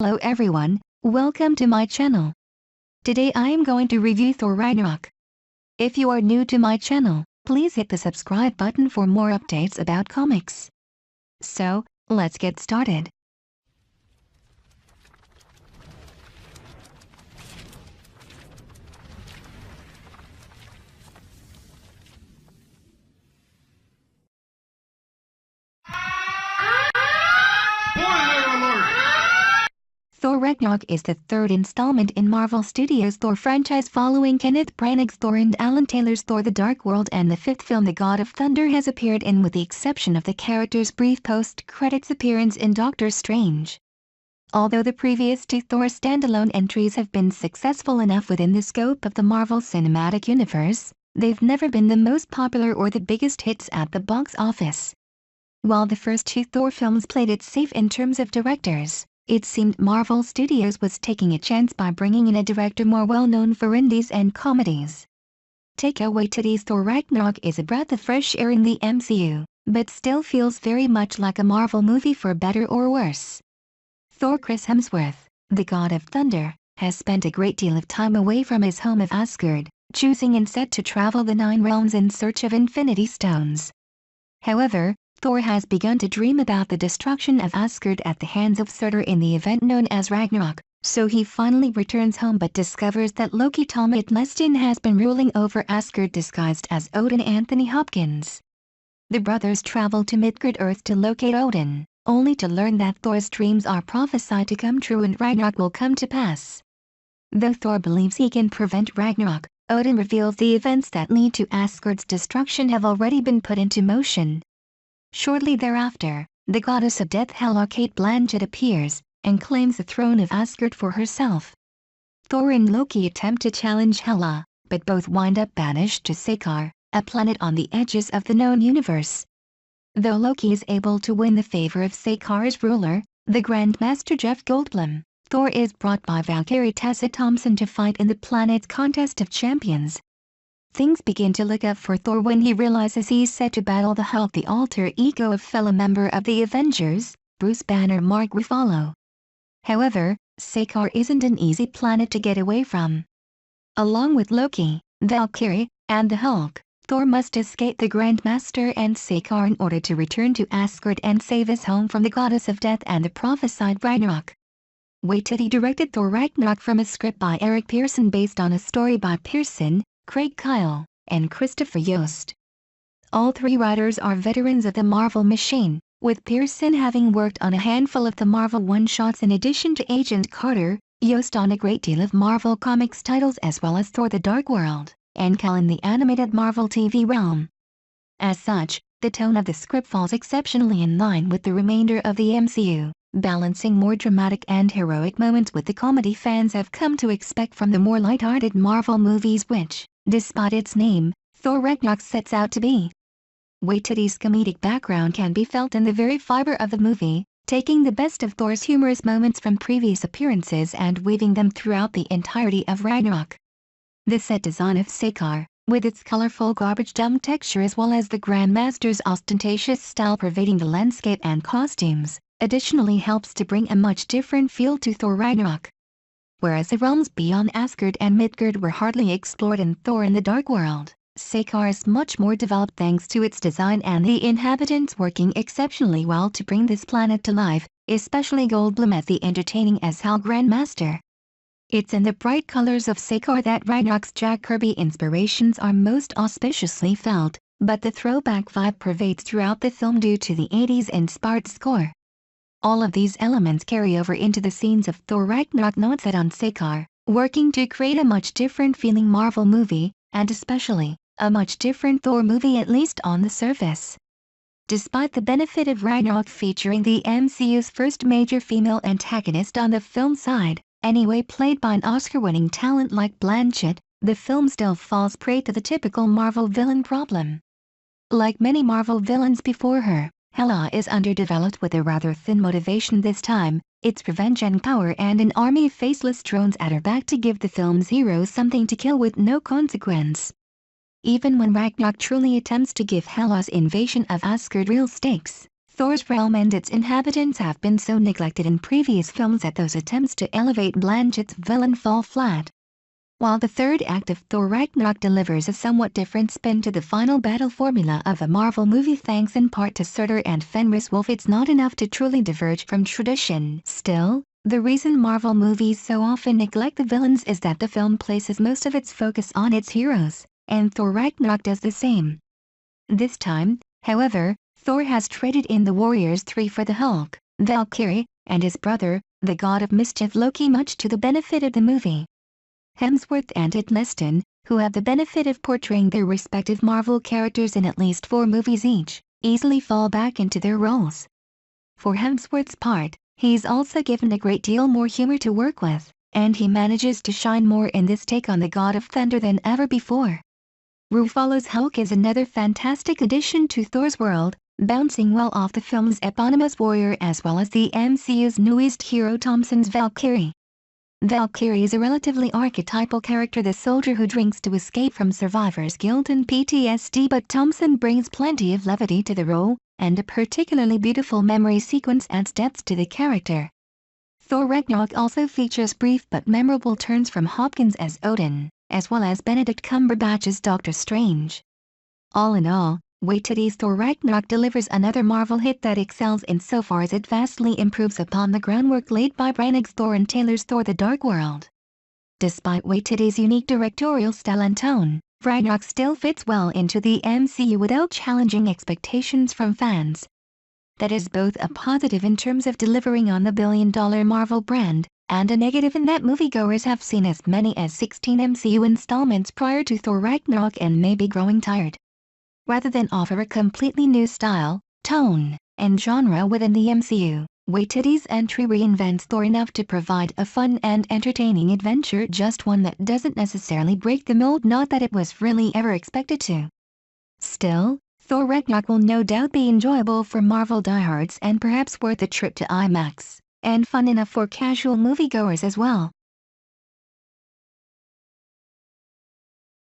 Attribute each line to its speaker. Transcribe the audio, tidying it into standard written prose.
Speaker 1: Hello everyone, welcome to my channel. Today I am going to review Thor Ragnarok. If you are new to my channel, please hit the subscribe button for more updates about comics. So, let's get started. Thor Ragnarok is the third installment in Marvel Studios' Thor franchise following Kenneth Branagh's Thor and Alan Taylor's Thor: The Dark World, and the fifth film The God of Thunder has appeared in, with the exception of the character's brief post-credits appearance in Doctor Strange. Although the previous two Thor standalone entries have been successful enough within the scope of the Marvel Cinematic Universe, they've never been the most popular or the biggest hits at the box office. While the first two Thor films played it safe in terms of directors, it seemed Marvel Studios was taking a chance by bringing in a director more well-known for indies and comedies. Taika Waititi's Thor Ragnarok is a breath of fresh air in the MCU, but still feels very much like a Marvel movie for better or worse. Thor Chris Hemsworth, the God of Thunder, has spent a great deal of time away from his home of Asgard, choosing instead to travel the Nine Realms in search of Infinity Stones. However, Thor has begun to dream about the destruction of Asgard at the hands of Surtur in the event known as Ragnarok, so he finally returns home but discovers that Loki Thormodlestin has been ruling over Asgard disguised as Odin Anthony Hopkins. The brothers travel to Midgard-Earth to locate Odin, only to learn that Thor's dreams are prophesied to come true and Ragnarok will come to pass. Though Thor believes he can prevent Ragnarok, Odin reveals the events that lead to Asgard's destruction have already been put into motion. Shortly thereafter, the goddess of death Hela Cate Blanchett appears, and claims the throne of Asgard for herself. Thor and Loki attempt to challenge Hela, but both wind up banished to Sakaar, a planet on the edges of the known universe. Though Loki is able to win the favor of Sakaar's ruler, the Grandmaster Jeff Goldblum, Thor is brought by Valkyrie Tessa Thompson to fight in the planet's contest of champions. Things begin to look up for Thor when he realizes he's set to battle the Hulk, the alter ego of fellow member of the Avengers, Bruce Banner Mark Ruffalo. However, Sakaar isn't an easy planet to get away from. Along with Loki, Valkyrie, and the Hulk, Thor must escape the Grandmaster and Sakaar in order to return to Asgard and save his home from the goddess of death and the prophesied Ragnarok. Waititi directed Thor Ragnarok from a script by Eric Pearson based on a story by Pearson, Craig Kyle, and Christopher Yost. All three writers are veterans of the Marvel machine, with Pearson having worked on a handful of the Marvel one-shots in addition to Agent Carter, Yost on a great deal of Marvel Comics titles as well as Thor: The Dark World, and Kyle in the animated Marvel TV realm. As such, the tone of the script falls exceptionally in line with the remainder of the MCU, balancing more dramatic and heroic moments with the comedy fans have come to expect from the more light-hearted Marvel movies which, despite its name, Thor Ragnarok sets out to be. Waititi's comedic background can be felt in the very fiber of the movie, taking the best of Thor's humorous moments from previous appearances and weaving them throughout the entirety of Ragnarok. The set design of Sakaar, with its colorful garbage dump texture as well as the Grandmaster's ostentatious style pervading the landscape and costumes, additionally helps to bring a much different feel to Thor Ragnarok. Whereas the realms beyond Asgard and Midgard were hardly explored in Thor: In the Dark World, Sakaar is much more developed thanks to its design and the inhabitants working exceptionally well to bring this planet to life, especially Goldblum as the entertaining as Hal Grandmaster. It's in the bright colors of Sakaar that Ragnarok's Jack Kirby inspirations are most auspiciously felt, but the throwback vibe pervades throughout the film due to the 80s-inspired score. All of these elements carry over into the scenes of Thor Ragnarok not set on Sakaar, working to create a much different feeling Marvel movie, and especially, a much different Thor movie at least on the surface. Despite the benefit of Ragnarok featuring the MCU's first major female antagonist on the film side, anyway played by an Oscar-winning talent like Blanchett, the film still falls prey to the typical Marvel villain problem. Like many Marvel villains before her, Hela is underdeveloped with a rather thin motivation this time, it's revenge and power and an army of faceless drones at her back to give the film's heroes something to kill with no consequence. Even when Ragnarok truly attempts to give Hela's invasion of Asgard real stakes, Thor's realm and its inhabitants have been so neglected in previous films that those attempts to elevate Blanchett's villain fall flat. While the third act of Thor Ragnarok delivers a somewhat different spin to the final battle formula of a Marvel movie thanks in part to Surtur and Fenris Wolf, it's not enough to truly diverge from tradition. Still, the reason Marvel movies so often neglect the villains is that the film places most of its focus on its heroes, and Thor Ragnarok does the same. This time, however, Thor has traded in the Warriors 3 for the Hulk, Valkyrie, and his brother, the god of mischief Loki, much to the benefit of the movie. Hemsworth and Hiddleston, who have the benefit of portraying their respective Marvel characters in at least 4 movies each, easily fall back into their roles. For Hemsworth's part, he's also given a great deal more humor to work with, and he manages to shine more in this take on the God of Thunder than ever before. Ruffalo's Hulk is another fantastic addition to Thor's world, bouncing well off the film's eponymous warrior as well as the MCU's newest hero Thompson's Valkyrie. Valkyrie is a relatively archetypal character, the soldier who drinks to escape from survivor's guilt and PTSD, but Thompson brings plenty of levity to the role, and a particularly beautiful memory sequence adds depth to the character. Thor Ragnarok also features brief but memorable turns from Hopkins as Odin, as well as Benedict Cumberbatch's Doctor Strange. All in all, Waititi's Thor Ragnarok delivers another Marvel hit that excels insofar as it vastly improves upon the groundwork laid by Brannig's Thor and Taylor's Thor: The Dark World. Despite Waititi's unique directorial style and tone, Ragnarok still fits well into the MCU without challenging expectations from fans. That is both a positive in terms of delivering on the billion-dollar Marvel brand, and a negative in that moviegoers have seen as many as 16 MCU installments prior to Thor Ragnarok and may be growing tired. Rather than offer a completely new style, tone, and genre within the MCU, Waititi's entry reinvents Thor enough to provide a fun and entertaining adventure, just one that doesn't necessarily break the mold, not that it was really ever expected to. Still, Thor Ragnarok will no doubt be enjoyable for Marvel diehards and perhaps worth a trip to IMAX, and fun enough for casual moviegoers as well.